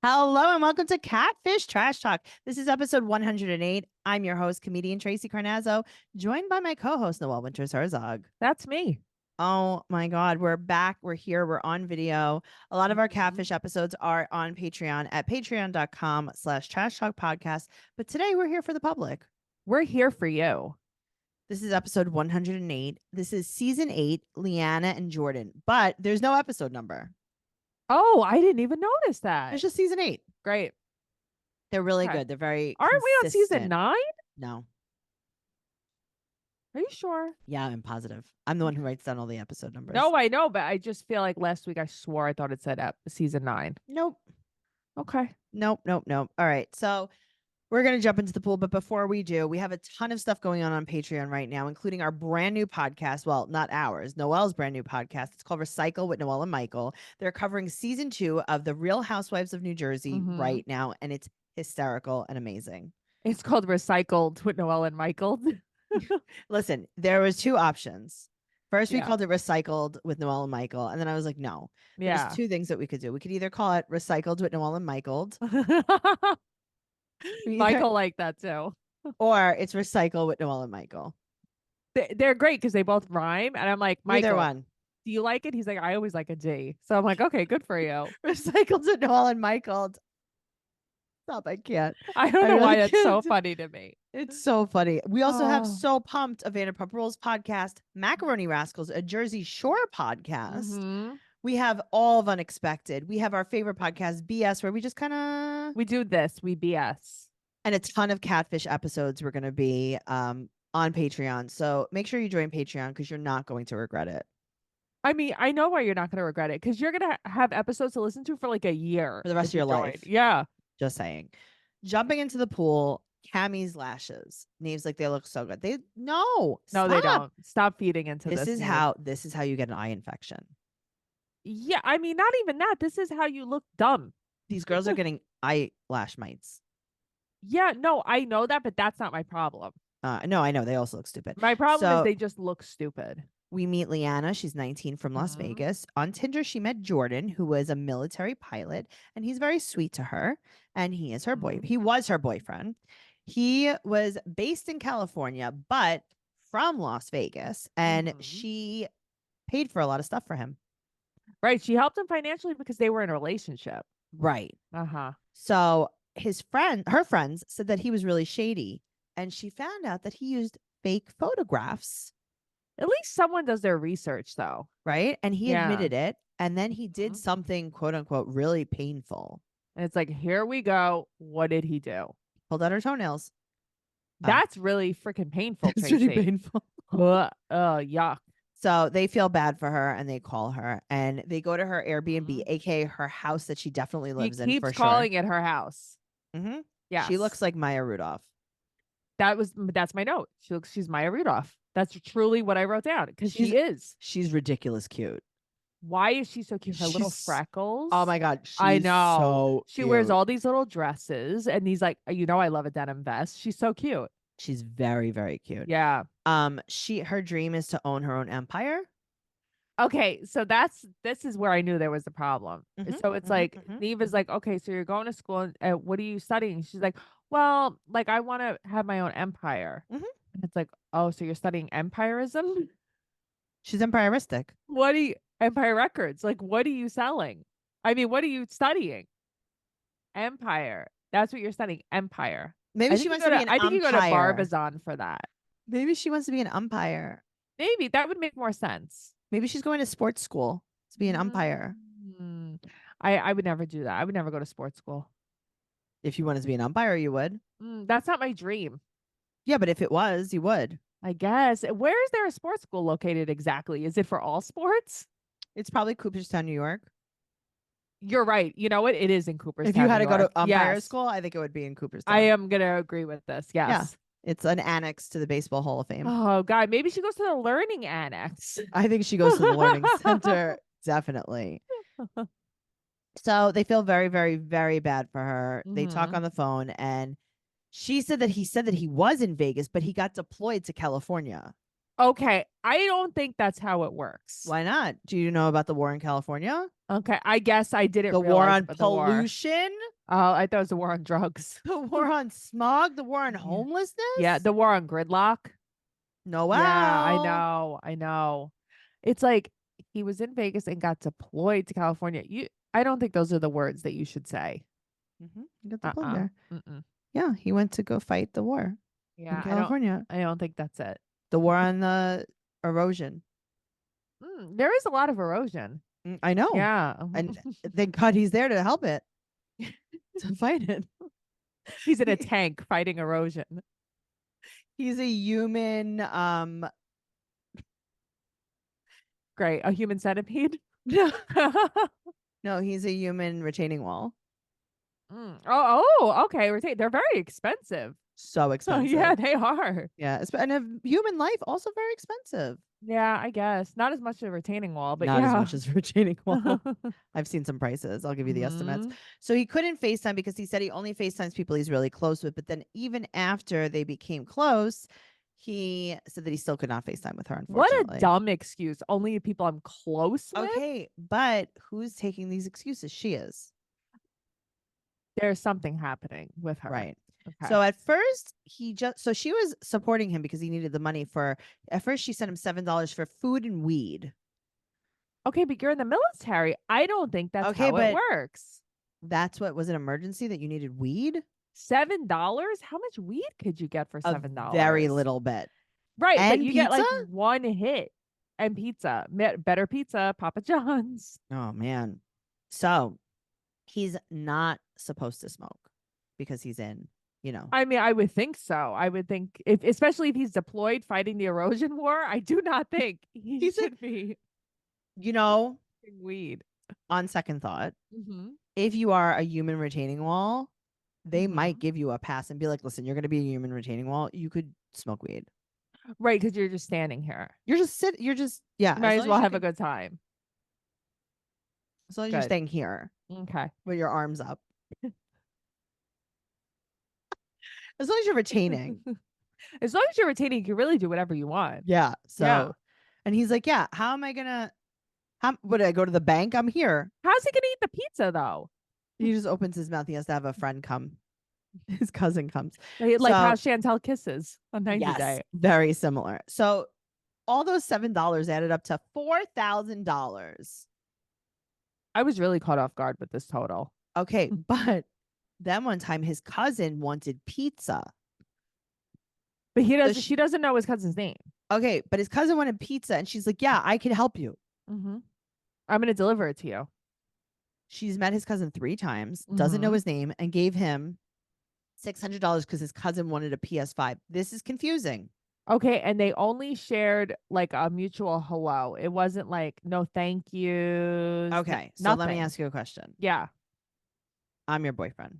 Hello and welcome to Catfish Trash Talk. This is episode 108. I'm your host, comedian Tracey Carnazzo, joined by my co-host, Noelle Winters. That's me. Oh my God, we're back. We're here. We're on video. A lot of our Catfish episodes are on Patreon at patreon.com/trash talk podcast. But today we're here for the public. We're here for you. This is episode 108. This is season 8, Leanna and Jordan, but there's no episode number. Oh, I didn't even notice that. It's just season 8. Great. They're really good. They're very Aren't we on season 9? No. Are you sure? Yeah, I'm positive. I'm the one who writes down all the episode numbers. No, I know, but I just feel like last week I swore I thought it said season 9. Nope. Okay. Nope. All right. So we're going to jump into the pool. But before we do, we have a ton of stuff going on Patreon right now, including our brand new podcast. Well, not ours, Noelle's brand new podcast. It's called Recycle with Noelle and Michael. They're covering season 2 of The Real Housewives of New Jersey right now. And it's hysterical and amazing. It's called Recycled with Noelle and Michael. Listen, there was 2 options. First, we called it Recycled with Noelle and Michael. And then I was like, no, there's 2 things that we could do. We could either call it Recycled with Noelle and Michael. Michael liked that too. Or it's Recycle with Noelle and Michael. They're great because they both rhyme. And I'm like, Michael, either one. Do you like it? He's like, I always like a G. So I'm like, okay, good for you. Recycled with Noelle and Michael. Stop, I can't. I don't know why that's so funny to me. It's so funny. We also have So Pumped, a Vanderpump Rules podcast, Macaroni Rascals, a Jersey Shore podcast. We have all of Unexpected. We have our favorite podcast, BS, where we just kind of... We do this. We BS. And a ton of Catfish episodes we're going to be on Patreon. So make sure you join Patreon because you're not going to regret it. I mean, I know why you're not going to regret it because you're going to have episodes to listen to for like a year. For the rest of your life. Yeah. Just saying. Jumping into the pool, Cammie's lashes. Neve's like, they look so good. They they don't. Stop feeding into this. This is how you get an eye infection. Yeah, I mean, not even that. This is how you look dumb. These girls are getting eyelash mites. Yeah, no, I know that, but that's not my problem. No, I know. They also look stupid. My problem is they just look stupid. We meet Leanna. She's 19 from Las Vegas. On Tinder, she met Jordan, who was a military pilot, and he's very sweet to her. And he is her He was her boyfriend. He was based in California, but from Las Vegas, and she paid for a lot of stuff for him. Right. She helped him financially because they were in a relationship. Right. So her friends said that he was really shady, and she found out that he used fake photographs. At least someone does their research, though. Right. And he admitted it. And then he did something, quote unquote, really painful. And it's like, here we go. What did he do? Pulled out her toenails. That's really freaking painful. It's really painful. Yuck. So they feel bad for her and they call her and they go to her Airbnb, aka her house that she definitely lives in. He keeps calling it her house. Yeah. She looks like Maya Rudolph. That's my note. She's Maya Rudolph. That's truly what I wrote down because she is. She's ridiculous cute. Why is she so cute? Her little freckles. Oh my God. I know. So she wears all these little dresses and he's like, I love a denim vest. She's so cute. She's very, very cute. Yeah. Her dream is to own her own empire. Okay, so this is where I knew there was a problem. So it's like Neve is like, okay, so you're going to school and what are you studying? She's like, well, like I want to have my own empire. And it's like, oh, so you're studying empirism? She's empiristic. Empire Records? Like, what are you selling? I mean, what are you studying? Empire. That's what you're studying. Empire. Maybe she wants to be an umpire. I think you go to Barbizon for that. Maybe she wants to be an umpire. Maybe that would make more sense. Maybe she's going to sports school to be an umpire. I would never do that. I would never go to sports school. If you wanted to be an umpire, you would. That's not my dream. Yeah, but if it was, you would. I guess. Where is there a sports school located exactly? Is it for all sports? It's probably Cooperstown, New York. You're right. You know what? It is in Cooperstown. If you had to go to umpire school, I think it would be in Cooperstown. I am going to agree with this. Yes. Yeah. It's an annex to the Baseball Hall of Fame. Oh, God. Maybe she goes to the Learning Annex. I think she goes to the Learning Center. Definitely. So they feel very, very, very bad for her. They talk on the phone and he said that he was in Vegas, but he got deployed to California. Okay. I don't think that's how it works. Why not? Do you know about the war in California? Okay. I guess I didn't realize. The war on pollution? Oh, I thought it was a war on drugs. The war on smog, the war on Yeah. Yeah, homelessness. the war on gridlock. Yeah, I Noel. know. I know. It's like he was in Vegas and got deployed to California. I don't think those are the words that you should say. You got the plug Uh-uh. there. Mm-mm. Yeah, he went to go fight the war in Yeah, California. I don't think that's it. The war on the erosion. There is a lot of erosion. I know. Yeah. And thank God he's there to help it, to fight it. He's in a tank fighting erosion. He's a human. Great. A human centipede. No, no, he's a human retaining wall. Okay. They're very expensive. So Oh, expensive. yeah, they are. Yeah, and a human life also very expensive. Yeah, I guess. Not as much as a retaining wall, but Not as yeah. much as a retaining wall. I've seen some prices. I'll give you the estimates. So he couldn't FaceTime because he said he only FaceTimes people he's really close with. But then even after they became close, he said that he still could not FaceTime with her, What a unfortunately. dumb excuse. Only people I'm close with. Okay, but who's taking these excuses? She is. There's something happening with her. Right. Okay. So at first she was supporting him because he needed the money at first she sent him $7 for food and weed. Okay, but you're in the military. I don't think that's how it works. That's what was an emergency that you needed weed? $7? How much weed could you get for $7? Very little bit. Right, and but you pizza? get like one hit and pizza. Better pizza, Papa John's. Oh man. So he's not supposed to smoke because he's in, I mean, I would think so. I would think especially if he's deployed fighting the erosion war, I do not think he should be weed. On second thought, if you are a human retaining wall, they might give you a pass and be like, listen, you're going to be a human retaining wall. You could smoke weed. Right, because you're just standing here. Yeah. Might as well have a good time. As long as you're staying here. Okay. With your arms up. As long as you're retaining. As long as you're retaining, you can really do whatever you want. Yeah. So, yeah. And he's like, yeah, how am I going to, would I go to the bank? I'm here. How's he going to eat the pizza though? He just opens his mouth. He has to have a friend come. His cousin comes. Like how Chantel kisses on 90 yes, Day. Very similar. So all those $7 added up to $4,000. I was really caught off guard with this total. Okay, but then one time his cousin wanted pizza. But she doesn't know his cousin's name. Okay, but his cousin wanted pizza and she's like, yeah, I can help you. I'm going to deliver it to you. She's met his cousin 3 times, doesn't know his name, and gave him $600 because his cousin wanted a PS5. This is confusing. Okay, and they only shared like a mutual hello. It wasn't like no thank yous. Okay, so nothing. Let me ask you a question. Yeah. I'm your boyfriend.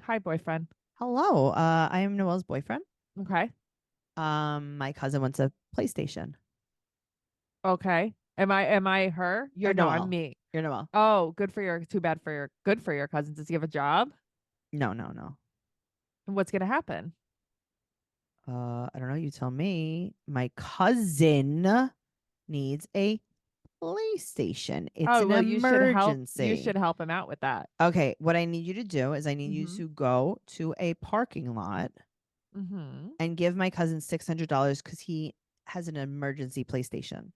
Hi, boyfriend. Hello, I am Noelle's boyfriend. Okay. My cousin wants a PlayStation. Okay. Am I her? You're Noelle. No, I'm me. You're Noelle. Oh, good for your cousin. Does he have a job? No. And what's gonna happen? I don't know. You tell me. My cousin needs a PlayStation. It's an emergency. You should help him out with that. Okay. What I need you to do is I need you to go to a parking lot and give my cousin $600 because he has an emergency PlayStation.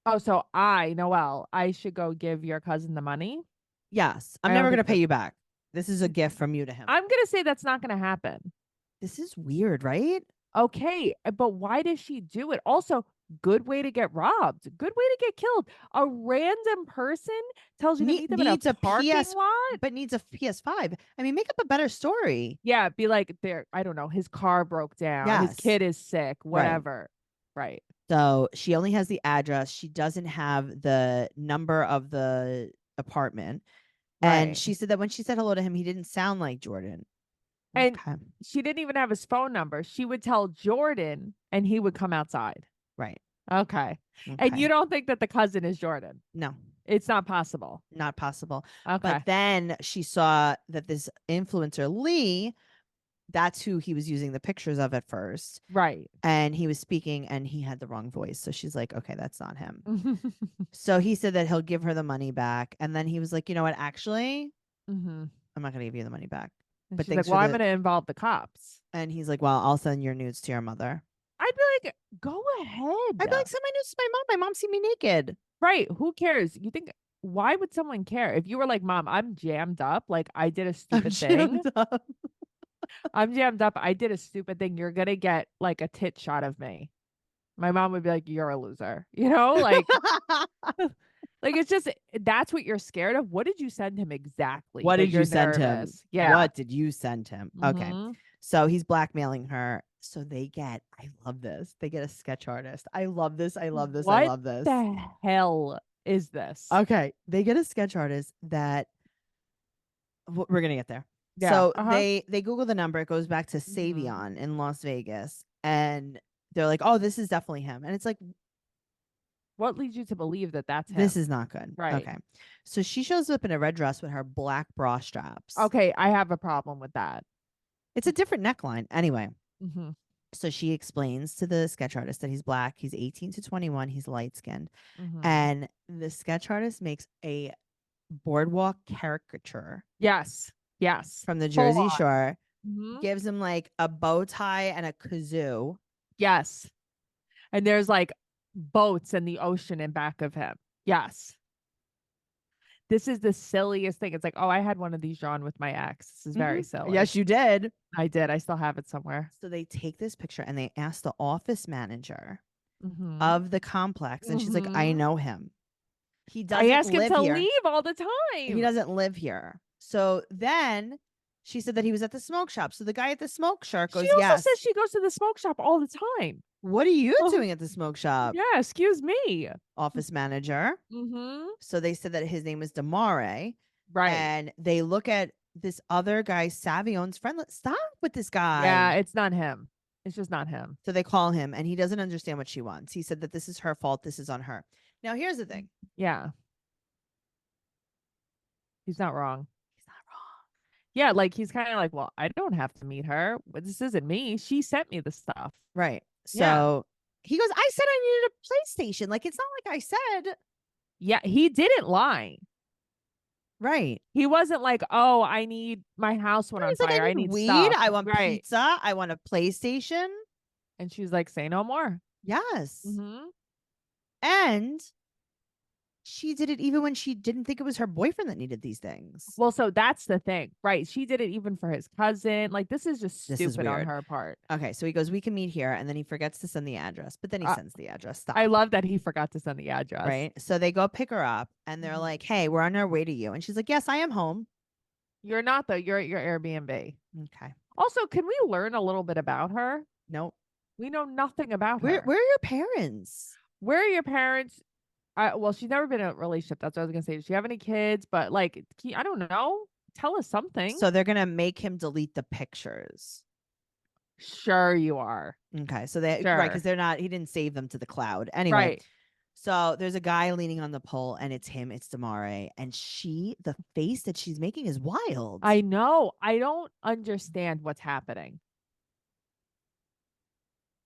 Oh, so Noelle, I should go give your cousin the money? Yes. I'm never going to pay you back. This is a gift from you to him. I'm going to say that's not going to happen. This is weird, right? Okay, but why does she do it? Also, good way to get robbed. Good way to get killed. A random person tells you to meet them in a parking lot, but needs a PS5. I mean, make up a better story. Yeah, be like, I don't know, his car broke down. Yes. His kid is sick. Whatever. Right. So she only has the address. She doesn't have the number of the apartment. Right. And she said that when she said hello to him, he didn't sound like Jordan. And she didn't even have his phone number. She would tell Jordan and he would come outside. Right. Okay. And you don't think that the cousin is Jordan? No. It's not possible. Not possible. Okay. But then she saw that this influencer, Lee, that's who he was using the pictures of at first. Right. And he was speaking and he had the wrong voice. So she's like, okay, that's not him. So he said that he'll give her the money back. And then he was like, you know what, actually, I'm not gonna give you the money back. And But she's like, thanks well, for I'm the. going to involve the cops. And he's like, well, I'll send your nudes to your mother. I'd be like, go I'd be ahead. like, send my nudes to my mom. My mom seen me naked. Right. Who cares? You think, why would someone care? If you were like, Mom, I'm jammed up. Like, I did a I'm stupid thing. jammed up. I'm jammed up. I did a stupid thing. You're going to get like a tit shot of me. My mom would be like, you're a loser. You know, like it's just that's what you're scared of. What did you send him exactly? What That did you you're send him? nervous. Yeah. What did you send him? Okay. Mhm. So he's blackmailing her. So I love this. They get a sketch artist. I love this. I love this. I What love this. the hell is this? Okay. They get a sketch artist that we're going to get there. Yeah. So they Google the number. It goes back to Mhm. Savion in Las Vegas. And they're like, oh, this is definitely him. And it's like, What leads you to believe that that's him? this is not good. Right. Okay. So she shows up in a red dress with her black bra straps. Okay, I have a problem with that. It's a different neckline. Anyway. Mm-hmm. So she explains to the sketch artist that he's black, he's 18 to 21, he's light skinned. Mm-hmm. And the sketch artist makes a boardwalk caricature. Yes. From the Jersey on. Shore, Mhm. gives him like a bow tie and a kazoo. Yes. And there's like boats in the ocean in back of him. Yes. This is the silliest thing. It's like, oh, I had one of these drawn with my ex. This is very silly. Yes, you did. I did. I still have it somewhere. So they take this picture and they ask the office manager Mhm. of the complex. And she's like, I Mhm. know him. He doesn't I ask him live to here. leave all the time. He doesn't live here. So then she said that he was at the smoke shop. So the guy at the smoke shop goes, She also yes. says she goes to the smoke shop all the time. What are you doing at the smoke shop? Yeah, excuse me. Office manager. Mm-hmm. So they said that his name is Damare. Right. And they look at this other guy, Savion's friend. Stop with this guy. Yeah, it's not him. It's just not him. So they call him and he doesn't understand what she wants. He said that this is her fault. This is on her. Now, here's the thing. Yeah. He's not wrong. He's not wrong. Yeah, like he's kind of like, well, I don't have to meet her. This isn't me. She sent me the stuff. Right. So Yeah. he goes, I said I needed a PlayStation. Like, it's not like I said. Yeah, he didn't lie. Right. He wasn't like, oh, I need my house went on He's fire. like, I need weed. stuff. I want Right. pizza. I want a PlayStation. And she's like, say no more. Yes. Mm-hmm. And she did it even when she didn't think it was her boyfriend that needed these things. Well, so that's the thing, right? She did it even for his cousin. Like, this is just stupid on her part. Okay, so he goes, we can meet here, and then he forgets to send the address, but then he sends the address. Stop. I love that he forgot to send the address. Right? So they go pick her up, and they're like, hey, we're on our way to you. And she's like, yes, I am home. You're not, though. You're at your Airbnb. Okay. Also, can we learn a little bit about her? Nope. We know nothing about her. Where are your parents? Where are your parents? Well, she's never been in a relationship. That's what I was gonna say. Does she have any kids? But like, I don't know. Tell us something. So they're gonna make him delete the pictures. Sure, you are. Okay, so they right because they're not. He didn't save them to the cloud anyway. Right. So there's a guy leaning on the pole, and it's him. It's Damare, and the face that she's making is wild. I know. I don't understand what's happening.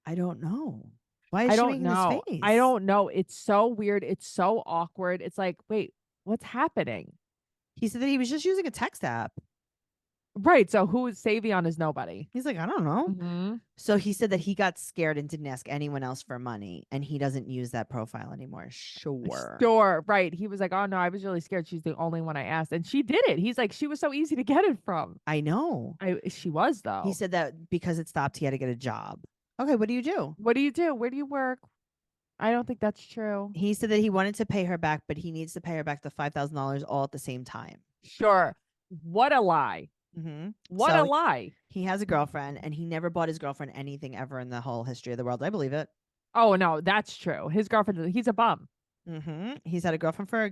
I don't know. Why is she making this face? I don't know. It's so weird. It's so awkward. It's like, wait, what's happening? He said that he was just using a text app. Right. So who is Savion is nobody. He's like, I don't know. Mm-hmm. So he said that he got scared and didn't ask anyone else for money, and he doesn't use that profile anymore. Sure. Right. He was like, oh no, I was really scared. She's the only one I asked. And she did it. He's like, she was so easy to get it from. I know. She was though. He said that because it stopped, he had to get a job. Okay, what do you do? What do you do? Where do you work? I don't think that's true. He said that he wanted to pay her back, but he needs to pay her back the $5,000 all at the same time. Sure. What a lie. Mm-hmm. What a lie. He has a girlfriend, and he never bought his girlfriend anything ever in the whole history of the world. I believe it. Oh, no, that's true. His girlfriend, he's a bum. Mm-hmm. He's had a girlfriend for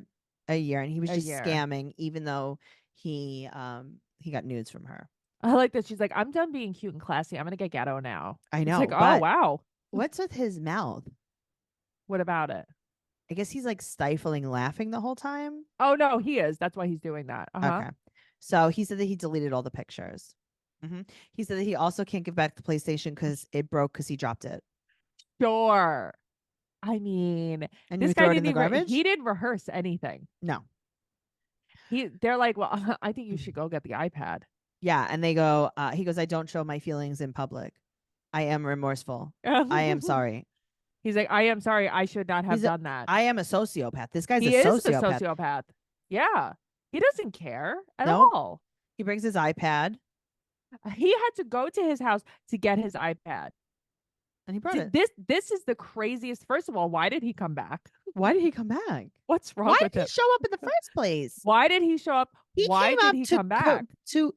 a year, and he was just scamming, even though he got nudes from her. I like that. She's like, I'm done being cute and classy. I'm going to get ghetto now. I know. It's like, oh, wow. What's with his mouth? What about it? I guess he's like stifling laughing the whole time. Oh, no, he is. That's why he's doing that. Okay. So he said that he deleted all the pictures. Mm-hmm. He said that he also can't give back the PlayStation because it broke because he dropped it. Sure. I mean, and this guy didn't even, he didn't rehearse anything. No. They're like, well, I think you should go get the iPad. Yeah. And they go, he goes, I don't show my feelings in public. I am remorseful. I am sorry. He's like, I am sorry. I should not have done that. I am a sociopath. This guy's a He is a sociopath. sociopath. Yeah. He doesn't care at Nope. all. He brings his iPad. He had to go to his house to get his iPad. And he brought it. This is the craziest. First of all, why did he come back? Why did he come back? What's wrong Why with did him? he show up in the first place? Why did he show up? Why did he come back? To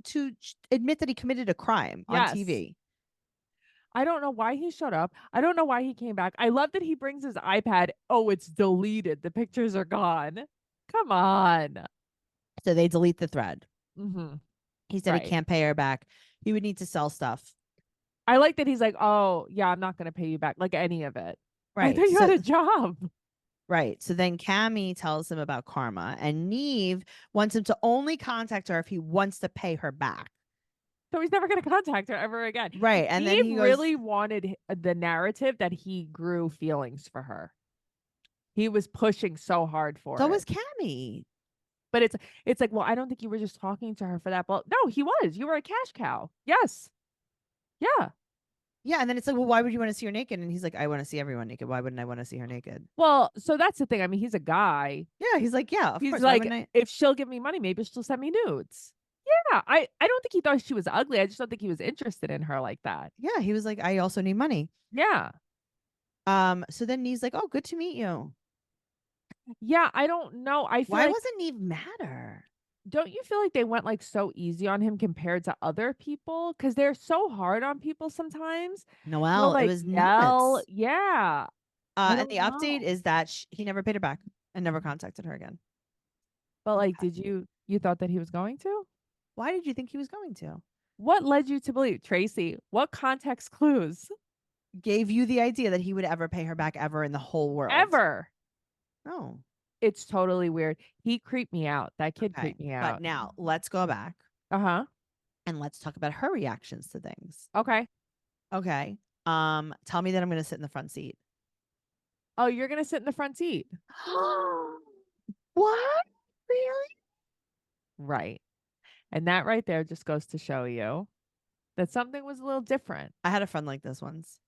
admit that he committed a crime on TV. I don't know why he showed up. I don't know why he came back. I love that he brings his iPad. Oh, it's deleted. The pictures are gone. Come on. So they delete the thread. Mm-hmm. He said he can't pay her back. He would need to sell stuff. I like that he's like, oh, yeah, I'm not going to pay you back, like any of it. Right. I thought you had a job. Right. So then Cammie tells him about karma, and Neve wants him to only contact her if he wants to pay her back. So he's never going to contact her ever again. Right. And Neve then he really wanted the narrative that he grew feelings for her. He was pushing so hard for it. So was Cammie. But it's like, well, I don't think you were just talking to her for that. But no, he was. You were a cash cow. Yes. Yeah. Yeah. And then it's like, well, why would you want to see her naked? And he's like, I want to see everyone naked. Why wouldn't I want to see her naked? Well, so that's the thing. I mean, he's a guy. Yeah. He's like, yeah, of he's course. like, if she'll give me money, maybe she'll send me nudes. Yeah. I don't think he thought she was ugly. I just don't think he was interested in her like that. Yeah. He was like, I also need money. Yeah. So then Neve's like, oh, good to meet you. Yeah, I don't know. I feel Why like, wasn't Neve madder? don't you feel like they went like so easy on him compared to other people? Because they're so hard on people sometimes. Noelle, like, it was nuts. Yeah. And the update is that he never paid her back and never contacted her again. But like, did you thought that he was going to? Why did you think he was going to? What led you to believe, Tracey? What context clues gave you the idea that he would ever pay her back ever in the whole world? Ever. Oh. It's totally weird. He creeped me out. That kid creeped me out. But now let's go back. Uh-huh. And let's talk about her reactions to things. Okay. Okay. Tell me that I'm going to sit in the front seat. Oh, you're going to sit in the front seat. What? Really? Right. And that right there just goes to show you that something was a little different. I had a friend like this once.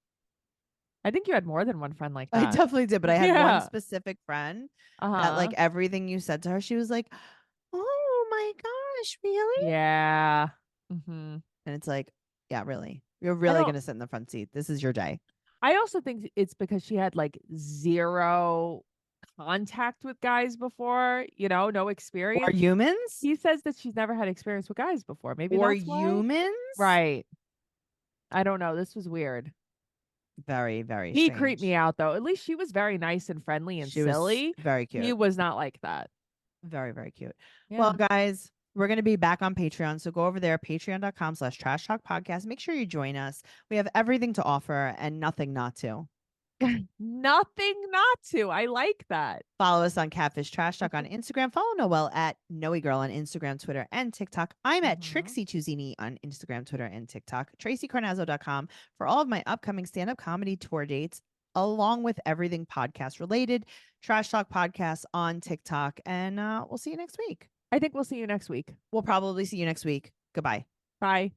I think you had more than one friend like that. I definitely did, but I had one specific friend that like everything you said to her, she was like, oh my gosh, really? Yeah. Mm-hmm. And it's like, yeah, really. You're really going to sit in the front seat. This is your day. I also think it's because she had like zero contact with guys before, no experience. Or humans? He says that she's never had experience with guys before. Maybe or that's why. Humans? Right. I don't know. This was weird. Very, very He strange. creeped me out though. At least she was very nice and friendly and silly. Very cute. He was not like that. Very, very cute. Yeah. Well, guys, we're going to be back on Patreon. So go over there, patreon.com/Trash Talk Podcast. Make sure you join us. We have everything to offer and nothing not to. Nothing not to. I like that. Follow us on Catfish Trash Talk on Instagram. Follow Noelle at Noe Girl on Instagram, Twitter, and TikTok. I'm at Trixie Tuzini on Instagram, Twitter, and TikTok. TraceyCarnazzo.com for all of my upcoming stand-up comedy tour dates, along with everything podcast related. Trash Talk Podcast on TikTok. And we'll see you next week. I think we'll see you next week. We'll probably see you next week. Goodbye. Bye.